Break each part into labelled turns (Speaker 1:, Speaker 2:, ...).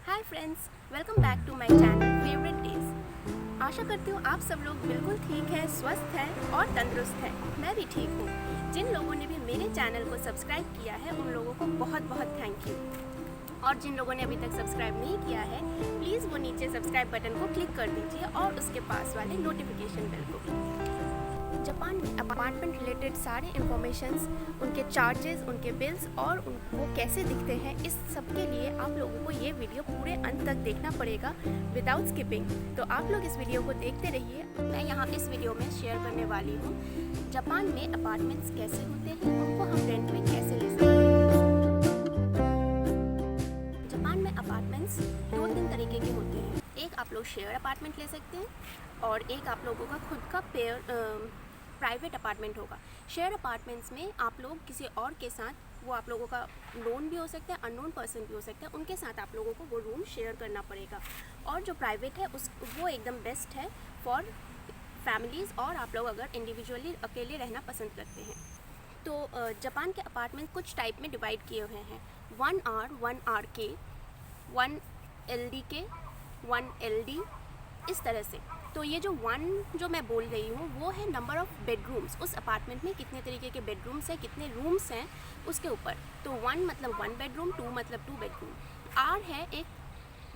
Speaker 1: Hi friends, welcome back to my channel favourite days. आशा करती हूँ आप सब लोग बिल्कुल ठीक हैं, स्वस्थ हैं और तंदुरुस्त हैं। मैं भी ठीक हूँ। जिन लोगों ने भी मेरे चैनल को सब्सक्राइब किया है उन लोगों को बहुत बहुत थैंक यू। और जिन लोगों ने अभी तक सब्सक्राइब नहीं किया है प्लीज़ वो नीचे सब्सक्राइब बटन को क्लिक कर दीजिए और उसके पास वाले नोटिफिकेशन बेल को भी। जापान में अपार्टमेंट रिलेटेड सारे इन्फॉर्मेशंस, उनके चार्जेस, उनके बिल्स और वो कैसे दिखते हैं, इस सब के लिए आप लोगों को ये वीडियो पूरे अंत तक देखना पड़ेगा विदाउट स्किपिंग। तो आप लोग इस वीडियो को देखते रहिए। मैं यहाँ इस वीडियो में शेयर करने वाली हूँ जापान में अपार्टमेंट्स कैसे होते हैं, उनको हम रेंट में कैसे ले सकते हैं। जापान में अपार्टमेंट्स 2-3 तरीके के होते हैं। एक आप लोग शेयर अपार्टमेंट ले सकते हैं और एक आप लोगों का खुद का प्राइवेट अपार्टमेंट होगा। शेयर अपार्टमेंट्स में आप लोग किसी और के साथ, वो आप लोगों का नोन भी हो सकता है, अननोन पर्सन भी हो सकता है, उनके साथ आप लोगों को वो रूम शेयर करना पड़ेगा। और जो प्राइवेट है वो एकदम बेस्ट है फॉर फैमिलीज़ और आप लोग अगर इंडिविजुअली अकेले रहना पसंद करते हैं। तो जापान के अपार्टमेंट कुछ टाइप में डिवाइड किए हुए हैं। 1R के, 1LDK, 1LD, इस तरह से। तो ये जो मैं बोल रही हूँ वो है नंबर ऑफ़ बेडरूम्स। उस अपार्टमेंट में कितने तरीके के बेडरूम्स हैं, कितने रूम्स हैं, उसके ऊपर। तो 1 मतलब 1 बेडरूम, 2 मतलब 2 बेडरूम। R है एक,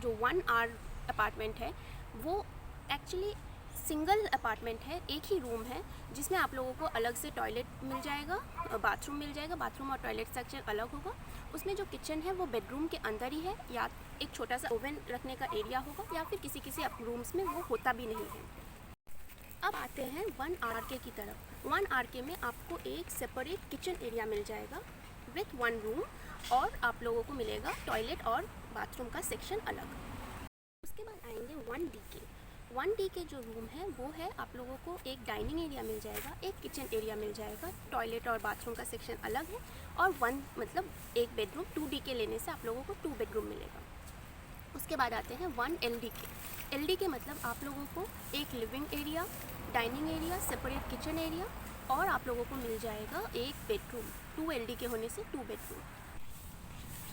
Speaker 1: जो 1R अपार्टमेंट है वो एक्चुअली सिंगल अपार्टमेंट है, एक ही रूम है जिसमें आप लोगों को अलग से टॉयलेट मिल जाएगा, बाथरूम मिल जाएगा, बाथरूम और टॉयलेट सेक्शन अलग होगा। उसमें जो किचन है वो बेडरूम के अंदर ही है, या एक छोटा सा ओवन रखने का एरिया होगा, या फिर किसी रूम्स में वो होता भी नहीं है। अब आते हैं 1RK की तरफ। 1RK में आपको एक सेपरेट किचन एरिया मिल जाएगा विथ 1 रूम, और आप लोगों को मिलेगा टॉयलेट और बाथरूम का सेक्शन अलग। उसके बाद आएंगे 1DK। 1DK जो रूम है वो है, आप लोगों को एक डाइनिंग एरिया मिल जाएगा, एक किचन एरिया मिल जाएगा, टॉयलेट और बाथरूम का सेक्शन अलग है, और 1 मतलब एक बेडरूम। 2DK लेने से आप लोगों को 2 बेडरूम मिलेगा। उसके बाद आते हैं 1LDK। LDK मतलब आप लोगों को एक living area, dining area, separate kitchen area, और आप लोगों को मिल जाएगा एक बेडरूम। 2LDK होने से 2 बेडरूम।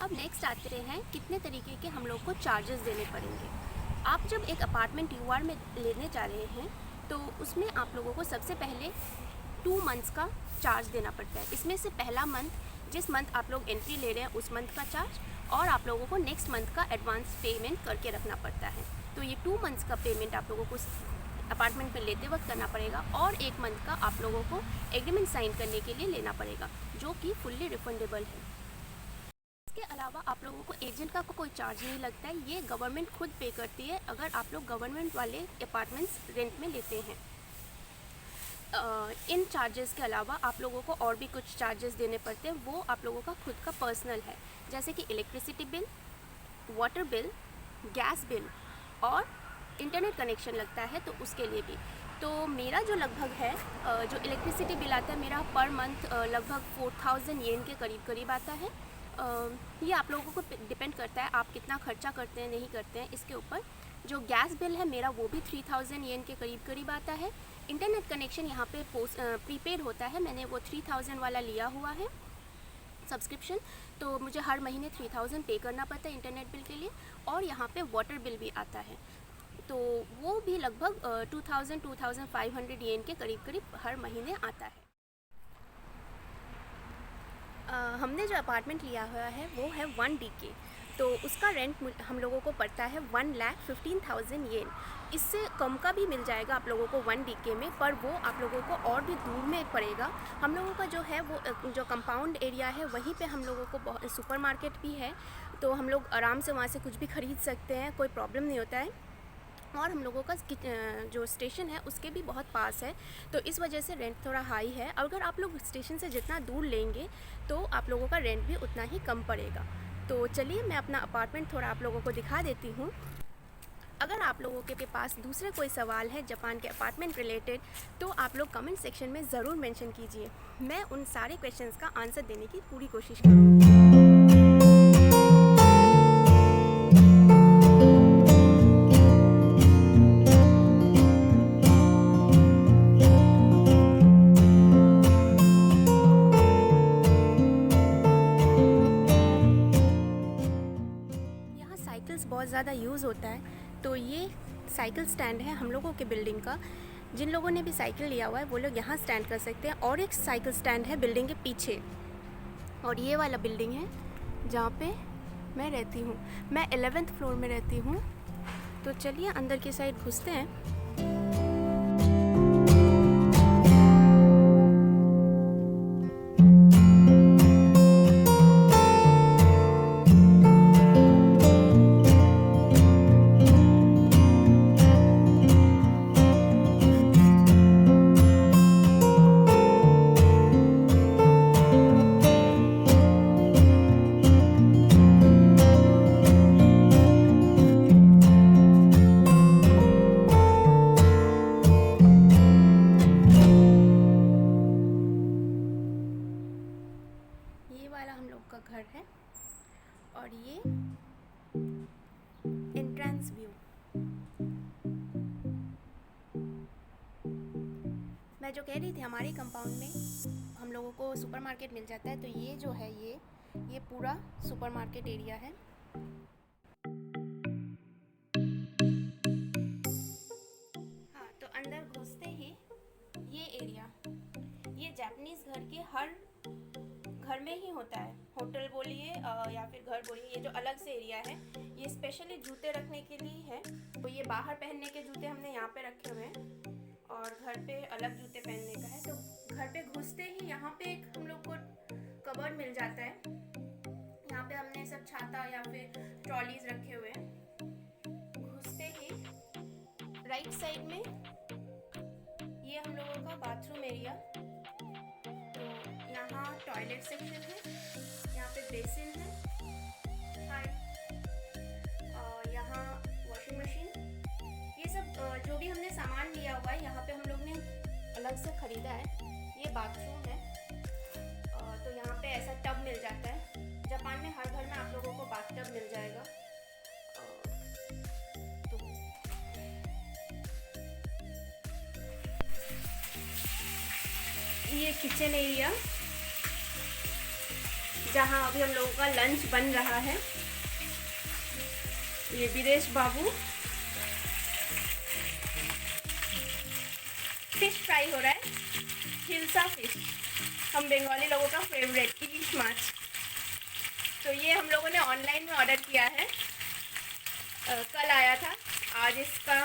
Speaker 1: अब नेक्स्ट आते हैं कितने तरीके के हम लोग को चार्जेस देने पड़ेंगे। आप जब एक अपार्टमेंट UR में लेने जा रहे हैं तो उसमें आप लोगों को सबसे पहले 2 मंथ्स का चार्ज देना पड़ता है। इसमें से पहला मंथ, जिस मंथ आप लोग एंट्री ले रहे हैं उस मंथ का चार्ज, और आप लोगों को नेक्स्ट मंथ का एडवांस पेमेंट करके रखना पड़ता है। तो ये 2 मंथ्स का पेमेंट आप लोगों को अपार्टमेंट में लेते वक्त करना पड़ेगा, और 1 मंथ का आप लोगों को एग्रीमेंट साइन करने के लिए लेना पड़ेगा, जो कि फुल्ली रिफंडेबल है। इसके अलावा आप लोगों को एजेंट का कोई चार्ज नहीं लगता है, ये गवर्नमेंट खुद पे करती है अगर आप लोग गवर्नमेंट वाले अपार्टमेंट्स रेंट में लेते हैं। इन चार्जेस के अलावा आप लोगों को और भी कुछ चार्जेस देने पड़ते हैं, वो आप लोगों का खुद का पर्सनल है, जैसे कि electricity bill, water bill, gas bill और इंटरनेट कनेक्शन लगता है तो उसके लिए भी। तो मेरा जो लगभग है, जो इलेक्ट्रिसिटी बिल आता है मेरा पर मंथ लगभग 4000 येन के करीब आता है। ये आप लोगों को डिपेंड करता है आप कितना खर्चा करते हैं नहीं करते हैं इसके ऊपर। जो गैस बिल है मेरा वो भी 3000 येन के करीब आता है। इंटरनेट कनेक्शन यहाँ पे प्रीपेड होता है, मैंने वो 3000 वाला लिया हुआ है सब्सक्रिप्शन, तो मुझे हर महीने 3000 पे करना पड़ता है इंटरनेट बिल के लिए। और यहाँ पे वाटर बिल भी आता है, तो वो भी लगभग 2500 येन के करीब हर महीने आता है। हमने जो अपार्टमेंट लिया हुआ है वो है 1DK, तो उसका रेंट हम लोगों को पड़ता है 1,15,000 येन। इससे कम का भी मिल जाएगा आप लोगों को 1DK में, पर वो आप लोगों को और भी दूर में पड़ेगा। हम लोगों का जो है वो जो कंपाउंड एरिया है वहीं पे हम लोगों को सुपरमार्केट भी है, तो हम लोग आराम से वहाँ से कुछ भी ख़रीद सकते हैं, कोई प्रॉब्लम नहीं होता है। और हम लोगों का जो स्टेशन है उसके भी बहुत पास है, तो इस वजह से रेंट थोड़ा हाई है। अगर आप लोग स्टेशन से जितना दूर लेंगे तो आप लोगों का रेंट भी उतना ही कम पड़ेगा। तो चलिए मैं अपना अपार्टमेंट थोड़ा आप लोगों को दिखा देती हूँ। अगर आप लोगों के पास दूसरे कोई सवाल है जापान के अपार्टमेंट रिलेटेड तो आप लोग कमेंट सेक्शन में ज़रूर मेंशन कीजिए, मैं उन सारे क्वेश्चंस का आंसर देने की पूरी कोशिश करूँगी। साइकिल्स बहुत ज़्यादा यूज़ होता है, तो ये साइकिल स्टैंड है हम लोगों के बिल्डिंग का। जिन लोगों ने भी साइकिल लिया हुआ है वो लोग यहाँ स्टैंड कर सकते हैं। और एक साइकिल स्टैंड है बिल्डिंग के पीछे, और ये वाला बिल्डिंग है जहाँ पे मैं रहती हूँ। मैं 11th फ्लोर में रहती हूँ। तो चलिए अंदर की साइड घुसते हैं। ये वाला हम लोग का घर है और ये एंट्रेंस व्यू। मैं जो कह रही थी हमारे कंपाउंड में हम लोगों को सुपरमार्केट मिल जाता है, तो ये जो है ये पूरा सुपरमार्केट एरिया है। हाँ, तो अंदर घुसते ही ये एरिया, ये जापानीज़ घर के हर घर में ही होता है। होटल बोलिए या फिर घर बोलिए, ये जो अलग से एरिया है ये स्पेशली जूते रखने के लिए है। तो ये बाहर पहनने के जूते हमने यहाँ पे रखे हुए हैं और घर पे अलग जूते पहनने का है। तो घर पे घुसते ही यहाँ पे एक हम लोग को कबर्ड मिल जाता है। यहाँ पे हमने सब छाता या फिर ट्रॉलीज रखे हुए हैं। घुसते ही राइट साइड में ये हम लोगों का बाथरूम एरिया। यहाँ टॉयलेट सेक्शन है, यहाँ पे बेसिन है, यहाँ वॉशिंग मशीन, ये सब जो भी हमने सामान लिया हुआ है यहाँ पे हम लोग ने अलग से ख़रीदा है। ये बाथरूम है, तो यहाँ पे ऐसा टब मिल जाता है। जापान में हर घर में आप लोगों को बाथ टब मिल जाएगा। तो ये किचन एरिया जहाँ अभी हम लोगों का लंच बन रहा है। ये विदेश बाबू फिश फ्राई हो रहा है, हिल्सा फिश, हम बंगाली लोगों का फेवरेट इलिश माछ। तो ये हम लोगों ने ऑनलाइन में ऑर्डर किया है, कल आया था। आज इसका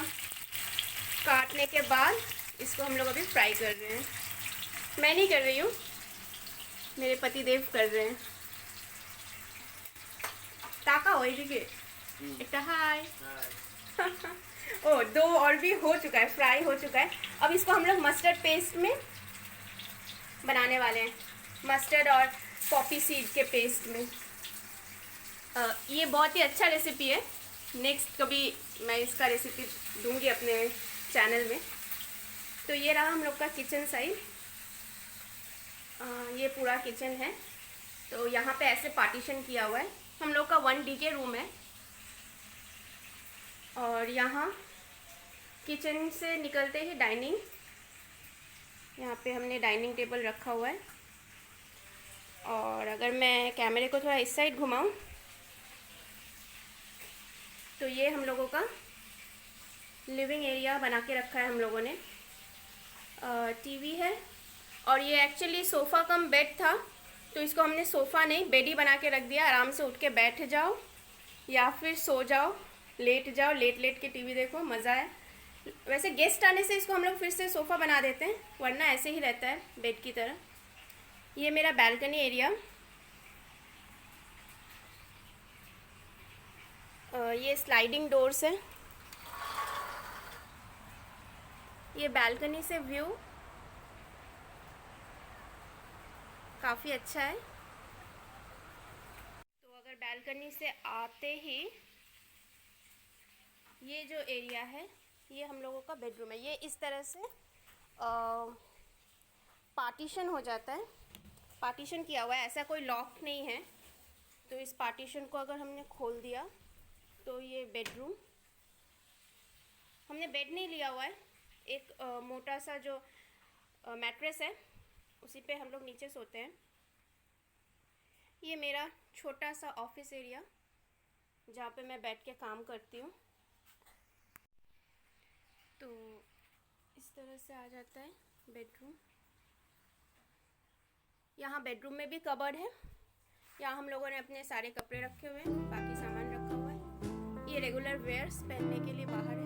Speaker 1: काटने के बाद इसको हम लोग अभी फ्राई कर रहे हैं। मैं नहीं कर रही हूँ, मेरे पति देव कर रहे हैं। ताका हो एक हाय। ओ, दो और भी हो चुका है, फ्राई हो चुका है। अब इसको हम लोग मस्टर्ड पेस्ट में बनाने वाले हैं, मस्टर्ड और पॉपी सीड के पेस्ट में। ये बहुत ही अच्छा रेसिपी है, नेक्स्ट कभी मैं इसका रेसिपी दूंगी अपने चैनल में। तो ये रहा हम लोग का किचन साइड, ये पूरा किचन है। तो यहाँ पे ऐसे पार्टीशन किया हुआ है। हम लोग का 1 DK रूम है और यहाँ किचन से निकलते ही डाइनिंग, यहाँ पे हमने डाइनिंग टेबल रखा हुआ है। और अगर मैं कैमरे को थोड़ा इस साइड घुमाऊँ तो ये हम लोगों का लिविंग एरिया बना के रखा है हम लोगों ने। टीवी है और ये एक्चुअली सोफ़ा कम बेड था, तो इसको हमने सोफ़ा नहीं बेड ही बना के रख दिया। आराम से उठ के बैठ जाओ या फिर सो जाओ, लेट जाओ, लेट लेट के टीवी देखो, मज़ा है। वैसे गेस्ट आने से इसको हम लोग फिर से सोफ़ा बना देते हैं, वरना ऐसे ही रहता है बेड की तरह। ये मेरा बैल्कनी एरिया, ये स्लाइडिंग डोर्स है। ये बैल्कनी से व्यू काफ़ी अच्छा है। तो अगर बैल्कनी से आते ही ये जो एरिया है ये हम लोगों का बेडरूम है। ये इस तरह से पार्टीशन हो जाता है, पार्टीशन किया हुआ है, ऐसा कोई लॉक नहीं है। तो इस पार्टीशन को अगर हमने खोल दिया तो ये बेडरूम, हमने बेड नहीं लिया हुआ है, एक मोटा सा जो मैट्रेस है उसी पे हम लोग नीचे सोते हैं। ये मेरा छोटा सा ऑफिस एरिया, जहाँ पे मैं बैठ के काम करती हूँ। तो इस तरह से आ जाता है बेडरूम। यहाँ बेडरूम में भी कबर्ड है। यहाँ हम लोगों ने अपने सारे कपड़े रखे हुए हैं, बाकी सामान रखा हुआ है। ये रेगुलर वेयर्स पहनने के लिए बाहर है।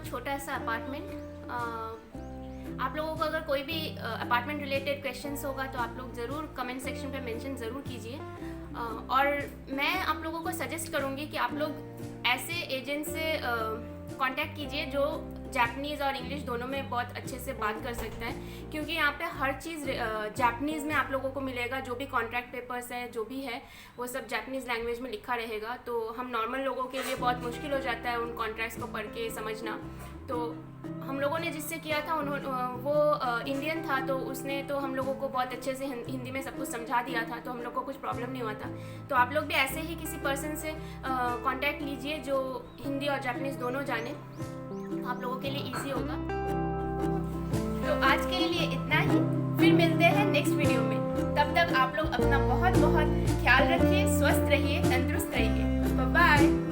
Speaker 1: छोटा सा अपार्टमेंट। आप लोगों को अगर कोई भी अपार्टमेंट रिलेटेड क्वेश्चंस होगा तो आप लोग ज़रूर कमेंट सेक्शन पे मेंशन ज़रूर कीजिए। और मैं आप लोगों को सजेस्ट करूँगी कि आप लोग ऐसे एजेंट से कांटेक्ट कीजिए जो जापानीज़ और इंग्लिश दोनों में बहुत अच्छे से बात कर सकता है, क्योंकि यहाँ पे हर चीज़ जापानीज़ में आप लोगों को मिलेगा। जो भी कॉन्ट्रैक्ट पेपर्स है, जो भी है, वो सब जापानीज़ लैंग्वेज में लिखा रहेगा। तो हम नॉर्मल लोगों के लिए बहुत मुश्किल हो जाता है उन कॉन्ट्रैक्ट्स को पढ़ के समझना। तो हम लोगों ने जिससे किया था वो इंडियन था, तो उसने तो हम लोगों को बहुत अच्छे से हिंदी में सब कुछ समझा दिया था, तो हम लोग को कुछ प्रॉब्लम नहीं हुआ था। तो आप लोग भी ऐसे ही किसी पर्सन से कांटेक्ट लीजिए जो हिंदी और जापानीज़ दोनों जाने, आप लोगों के लिए इजी होगा। तो आज के लिए इतना ही, फिर मिलते हैं नेक्स्ट वीडियो में। तब तक आप लोग अपना बहुत बहुत ख्याल रखिए, स्वस्थ रहिए, तंदुरुस्त रहिए। Bye bye.